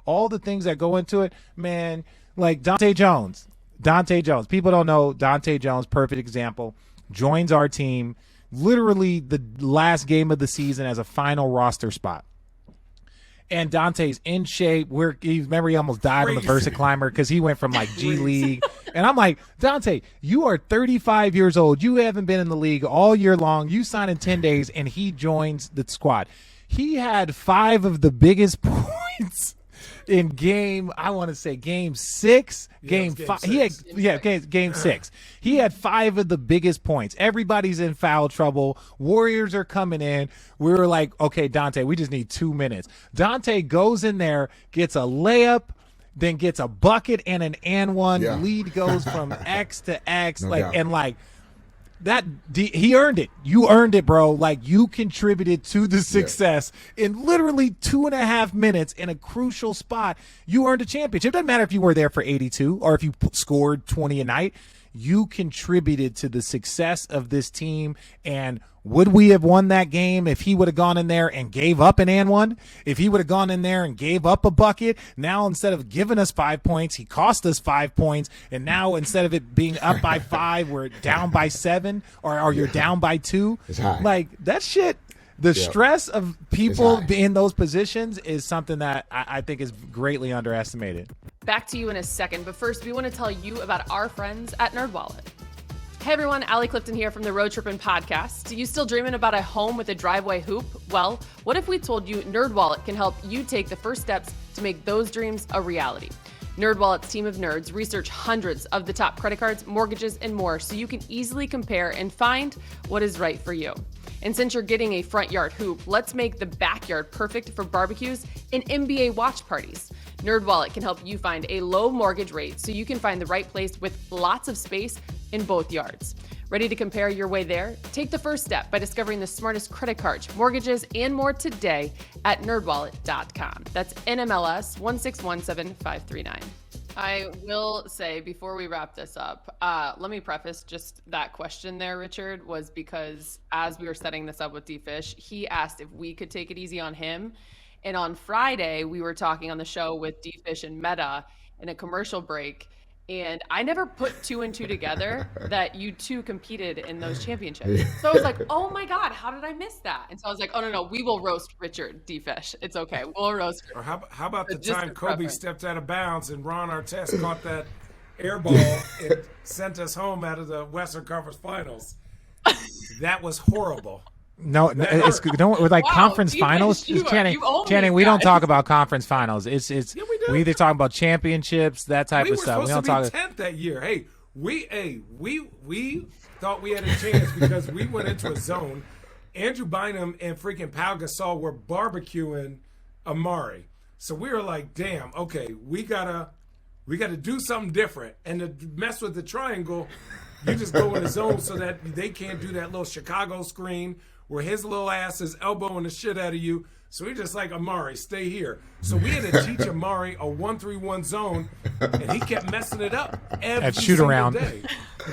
all the things that go into it, man, like Dante Jones. People don't know Dante Jones, perfect example, joins our team literally the last game of the season as a final roster spot. And Dante's in shape. Remember, he almost died on the Versa Climber because he went from like G League. And I'm like, Dante, you are 35 years old. You haven't been in the league all year long. You signed in 10 days, and he joins the squad. He had 5 of the biggest points in game 6, game 5. Game 6. He had 5 of the biggest points. Everybody's in foul trouble. Warriors are coming in. We were like, okay, Dante, we just need 2 minutes. Dante goes in there, gets a layup, then gets a bucket and an and one. Yeah. Lead goes from X to X. No doubt. He earned it. You earned it, bro. Like, you contributed to the success in literally 2.5 minutes in a crucial spot. You earned a championship. It doesn't matter if you were there for 82 or if you scored 20 a night. You contributed to the success of this team. And would we have won that game if he would have gone in there and gave up an and one? If he would have gone in there and gave up a bucket, now instead of giving us 5 points, he cost us 5 points. And now instead of it being up by 5, we're down by 7 or you're down by 2. It's high. Like, that shit, the stress of people in those positions is something that I think is greatly underestimated. Back to you in a second, but first we want to tell you about our friends at NerdWallet. Hey everyone, Allie Clifton here from the Road Trippin podcast. You still dreaming about a home with a driveway hoop? Well, what if we told you NerdWallet can help you take the first steps to make those dreams a reality? NerdWallet's team of nerds research hundreds of the top credit cards, mortgages, and more so you can easily compare and find what is right for you. And since you're getting a front yard hoop, let's make the backyard perfect for barbecues and NBA watch parties. NerdWallet can help you find a low mortgage rate so you can find the right place with lots of space in both yards. Ready to compare your way there? Take the first step by discovering the smartest credit cards, mortgages, and more today at nerdwallet.com. That's NMLS 1617539. I will say before we wrap this up, let me preface just that question there, Richard, was because as we were setting this up with D-Fish, he asked if we could take it easy on him. And on Friday, we were talking on the show with D-Fish and Meta in a commercial break. And I never put 2 and 2 together that you two competed in those championships. So I was like, oh my God, how did I miss that? And so I was like, oh, no, we will roast Richard D-Fish. It's okay. We'll roast him. Or how about the time Kobe preference. stepped out of bounds and Ron Artest caught that air ball and sent us home out of the Western Conference Finals? That was horrible. No, it's like conference finals. Channing, we don't talk about conference finals. It's we either talk about championships, that type of stuff. We were supposed to be 10th that year. Hey, we thought we had a chance because we went into a zone. Andrew Bynum and freaking Pau Gasol were barbecuing Amari, so we were like, damn, okay, we gotta do something different. And to mess with the triangle, you just go in the zone so that they can't do that little Chicago screen where his little ass is elbowing the shit out of you. So we just like, Amari, stay here. So we had to teach Amari a 1-3-1 zone, and he kept messing it up every single around day.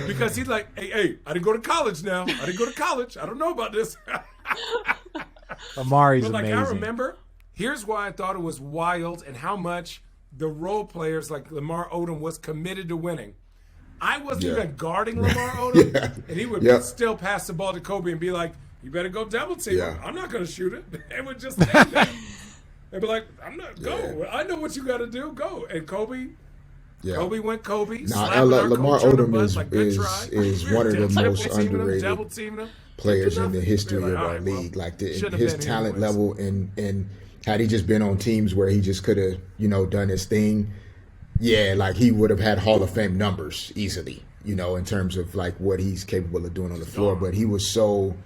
Because he's like, hey, I didn't go to college now. I didn't go to college. I don't know about this. Amari's but like, amazing. I remember, here's why I thought it was wild and how much the role players like Lamar Odom was committed to winning. I wasn't even guarding Lamar Odom, and he would still pass the ball to Kobe and be like, you better go double team him. I'm not going to shoot it. They would just stand there. They'd be like, I'm not, go. I know what you got to do. Go. And Kobe went Kobe. Lamar Odom is We one of the double most teaming him, underrated double teaming him. players in the history Like, of all our right, well, league. Like shouldn't have his been talent anyways. level, and had he just been on teams where he just could have, done his thing, like he would have had Hall of Fame numbers easily, in terms of like what he's capable of doing on the floor. But he was so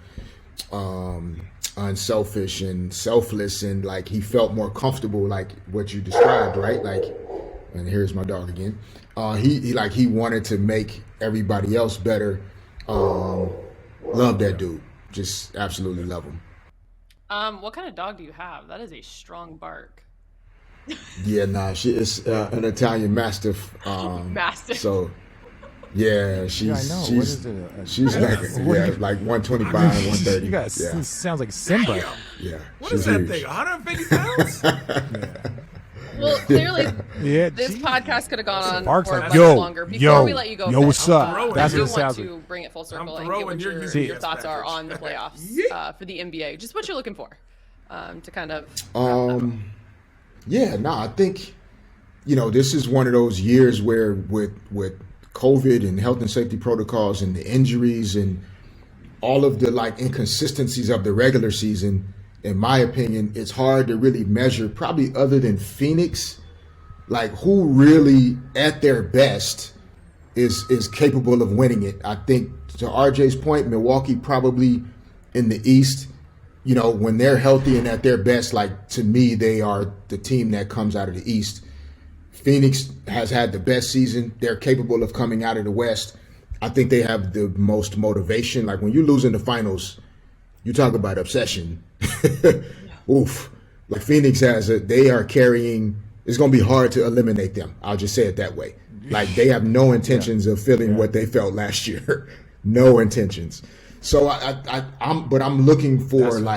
unselfish and selfless, and like he felt more comfortable, like what you described, right? Like, and here's my dog again. He wanted to make everybody else better, Love that dude. Just absolutely love him. What kind of dog do you have? That is a strong bark. Yeah, nah, she is an Italian Mastiff. Mastiff. So, yeah, she's I know. she's What is it? she's like 125, 130. You guys, this sounds like Simba. Damn. Yeah, What she's is that huge. thing? 150 pounds? Well, clearly, Yeah, this geez. podcast could have gone on Barks for like, much yo, longer. Before yo, we let you go, yo, Fitz, what's up? throwing That's I what do it sounds want like. to bring it full circle and throwing get your what useless your thoughts are package. on the playoffs for the NBA. Just what you're looking for to kind of. Yeah, no, I think, this is one of those years where with COVID and health and safety protocols and the injuries and all of the like inconsistencies of the regular season, in my opinion, it's hard to really measure, probably other than Phoenix, like who really at their best is capable of winning it. I think to RJ's point, Milwaukee probably in the East, when they're healthy and at their best, like to me, they are the team that comes out of the East. Phoenix has had the best season. They're capable of coming out of the West. I think they have the most motivation. Like when you lose in the finals, you talk about obsession. Oof. Like Phoenix they are carrying, it's going to be hard to eliminate them. I'll just say it that way. Like they have no intentions of feeling what they felt last year. No intentions. So I'm looking for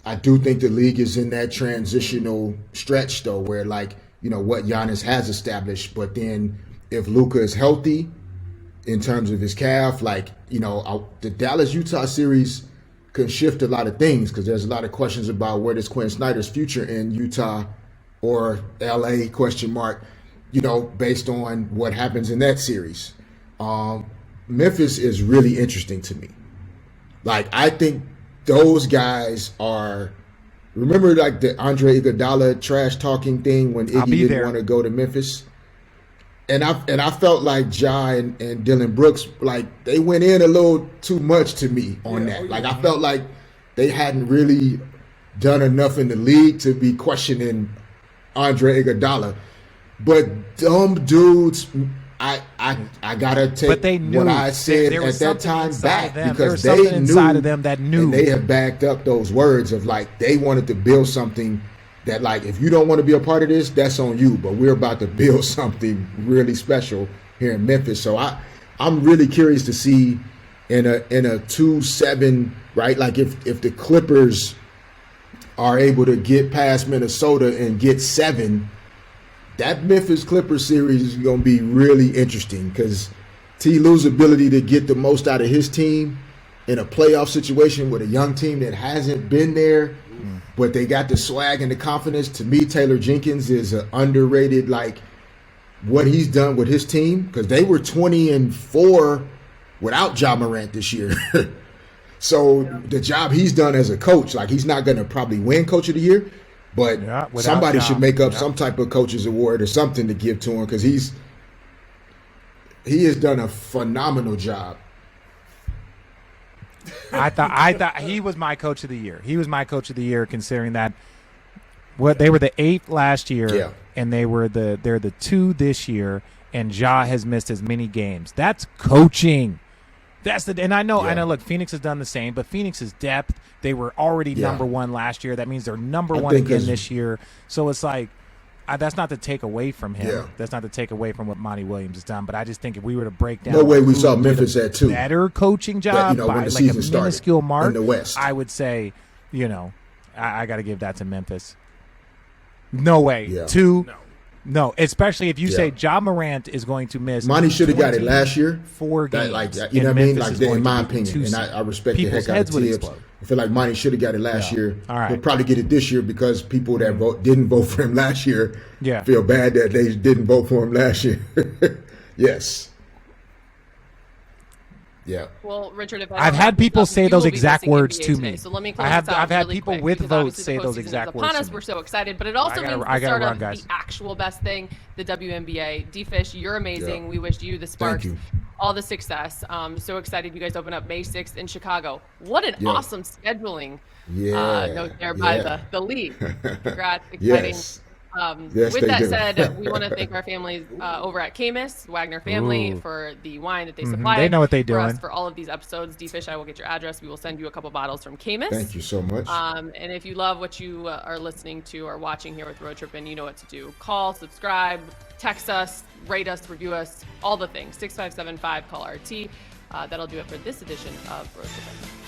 I do think the league is in that transitional stretch though, where what Giannis has established, but then if Luka is healthy in terms of his calf, the Dallas-Utah series could shift a lot of things because there's a lot of questions about where does Quinn Snyder's future in Utah or LA based on what happens in that series. Memphis is really interesting to me. I think those guys are. Remember, the Andre Iguodala trash talking thing when Iggy didn't want to go to Memphis, and I felt like Ja and Dylan Brooks they went in a little too much to me on that. I felt like they hadn't really done enough in the league to be questioning Andre Iguodala, but dumb dudes. I gotta take but they knew what I said there at was that something time inside back of them. because There was they something knew inside of them that knew. and they have backed up those words of they wanted to build something that if you don't want to be a part of this, that's on you. But we're about to build something really special here in Memphis. So I'm really curious to see in a 2-7, right? If the Clippers are able to get past Minnesota and get 7. That Memphis Clippers series is going to be really interesting because T. Lue's ability to get the most out of his team in a playoff situation with a young team that hasn't been there, but they got the swag and the confidence. To me, Taylor Jenkins is an underrated, what he's done with his team because they were 20-4 without Ja Morant this year. So the job he's done as a coach, he's not going to probably win Coach of the Year, but somebody should make up some type of coach's award or something to give to him because he has done a phenomenal job. I thought he was my coach of the year. He was my coach of the year, considering that they were the 8th last year, and they're the 2 this year, and Ja has missed as many games. That's coaching. And I know. Look, Phoenix has done the same, but Phoenix's depth. They were already number 1 last year. That means they're number 1 again this year. So it's that's not to take away from him. Yeah. That's not to take away from what Monty Williams has done. But I just think if we were to break down, no way we saw Memphis at 2. Better coaching job when by the a season started minuscule mark in the West. I would say, I got to give that to Memphis. No way. Yeah. 2. No, especially if you say Ja Morant is going to miss. Monty should have got it last year. 4 games. You know what I mean? In my going to be opinion, and I respect the People's heck out heads of would Tibbs. explode. I feel like Monty should have got it last year. All right. He'll probably get it this year because people that didn't vote for him last year feel bad that they didn't vote for him last year. Yes. Yeah. Well, Richard, if I've had people say those exact words to today, me. So let me close I've this out had really people quick, with because votes obviously say the those postseason exact is words upon to us. me. We're so excited, but it also means the start of the actual best thing, the WNBA. D-Fish, you're amazing. Yeah. We wish you the sparks, you. all the success. So excited you guys open up May 6th in Chicago. What an awesome scheduling note there by the league. Congrats, exciting. Yes. Yes, With they that do. said, we want to thank our families over at Camus, Wagner family, Ooh. for the wine that they supply. They know what they're for us doing. for all of these episodes. D-Fish, I will get your address. We will send you a couple bottles from Camus. Thank you so much. And if you love what you are listening to or watching here with Road Trippin, you know what to do. Call, subscribe, text us, rate us, review us, all the things. 6575, call RT. That'll do it for this edition of Road Trippin.